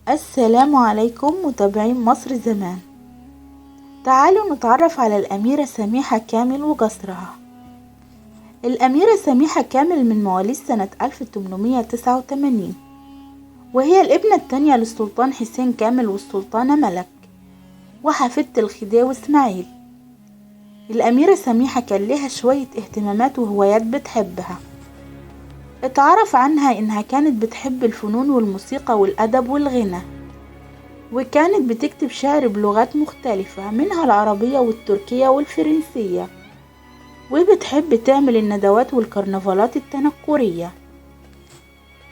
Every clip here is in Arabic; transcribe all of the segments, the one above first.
السلام عليكم متابعين مصر زمان. تعالوا نتعرف على الأميرة سميحة كامل وقصرها. الأميرة سميحة كامل من مواليد سنة 1889، وهي الابنة الثانية للسلطان حسين كامل والسلطانة ملك، وحفيدة الخديوي إسماعيل. الأميرة سميحة كان لها شوية اهتمامات وهوايات بتحبها. اتعرف عنها إنها كانت بتحب الفنون والموسيقى والأدب والغنى، وكانت بتكتب شعر بلغات مختلفة منها العربية والتركية والفرنسية، وبتحب تعمل الندوات والكرنفالات التنكرية.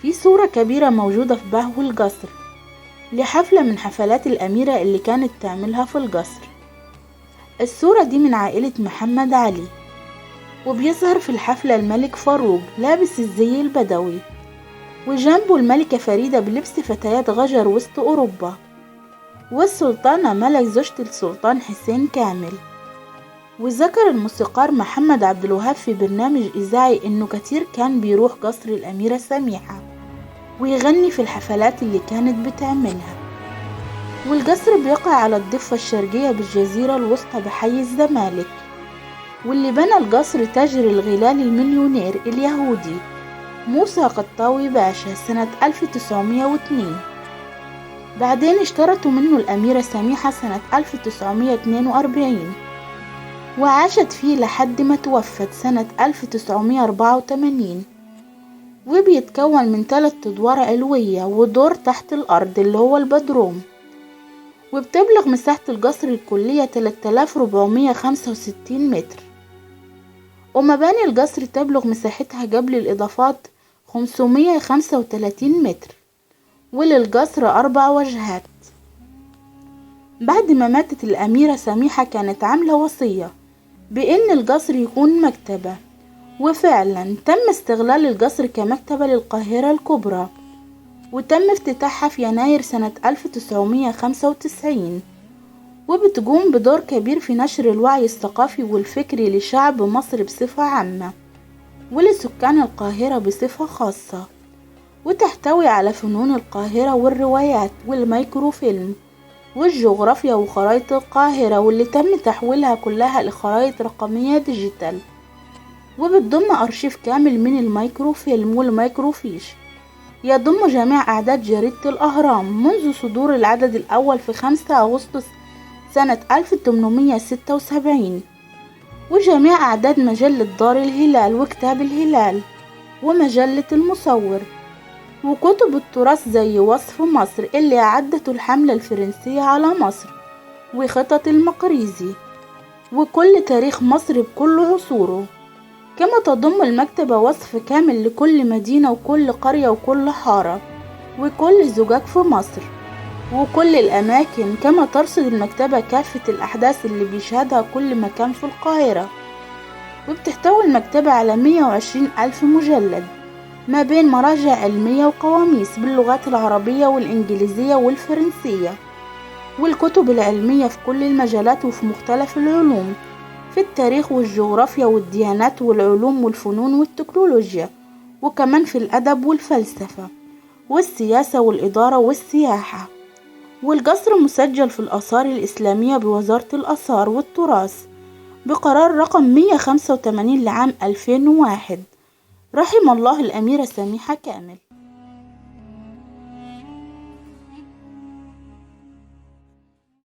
في صورة كبيرة موجودة في بهو القصر لحفلة من حفلات الأميرة اللي كانت تعملها في القصر. الصورة دي من عائلة محمد علي، وبيظهر في الحفلة الملك فاروق لابس الزي البدوي، وجنبه الملكة فريدة بلبس فتيات غجر وسط أوروبا، والسلطانة ملك زوجة السلطان حسين كامل. وذكر الموسيقار محمد عبد الوهاب في برنامج إذاعي إنه كتير كان بيروح قصر الأميرة سميحة ويغني في الحفلات اللي كانت بتعملها. والقصر بيقع على الضفة الشرقية بالجزيرة الوسطى بحي الزمالك، واللي بنى القصر تاجر الغلال المليونير اليهودي موسى قطاوي باشا سنة 1902. بعدين اشترته منه الأميرة سميحة سنة 1942، وعاشت فيه لحد ما توفت سنة 1984. وبيتكون من 3 أدوار علوية ودور تحت الأرض اللي هو البدروم. وبتبلغ مساحة القصر الكلية 3465 متر، ومباني القصر تبلغ مساحتها قبل الإضافات 535 متر، وللقصر 4 وجهات. بعد ما ماتت الأميرة سميحة كانت عاملة وصية بأن القصر يكون مكتبة، وفعلا تم استغلال القصر كمكتبة للقاهرة الكبرى، وتم افتتاحها في يناير سنة 1995. وبتقوم بدور كبير في نشر الوعي الثقافي والفكري لشعب مصر بصفة عامة ولسكان القاهرة بصفة خاصة، وتحتوي على فنون القاهرة والروايات والميكروفيلم والجغرافيا وخرائط القاهرة، واللي تم تحويلها كلها لخرائط رقمية ديجيتال. وبتضم أرشيف كامل من الميكروفيلم والميكروفيش يضم جميع أعداد جريدة الأهرام منذ صدور العدد الأول في 5 أغسطس سنة 1876، وجميع أعداد مجلة دار الهلال وكتاب الهلال ومجلة المصور، وكتب التراث زي وصف مصر اللي أعدته الحملة الفرنسية على مصر، وخطط المقريزي، وكل تاريخ مصر بكل عصوره. كما تضم المكتبة وصف كامل لكل مدينة وكل قرية وكل حارة وكل زجاج في مصر وكل الأماكن. كما ترصد المكتبة كافة الأحداث اللي بيشهدها كل مكان في القاهرة. وبتحتوي المكتبة على 120,000 مجلد ما بين مراجع علمية وقواميس باللغات العربية والإنجليزية والفرنسية، والكتب العلمية في كل المجالات وفي مختلف العلوم، في التاريخ والجغرافيا والديانات والعلوم والفنون والتكنولوجيا، وكمان في الأدب والفلسفة والسياسة والإدارة والسياحة. والقصر مسجل في الآثار الإسلامية بوزارة الآثار والتراث بقرار رقم 185 لعام 2001. رحم الله الأميرة سميحة كامل.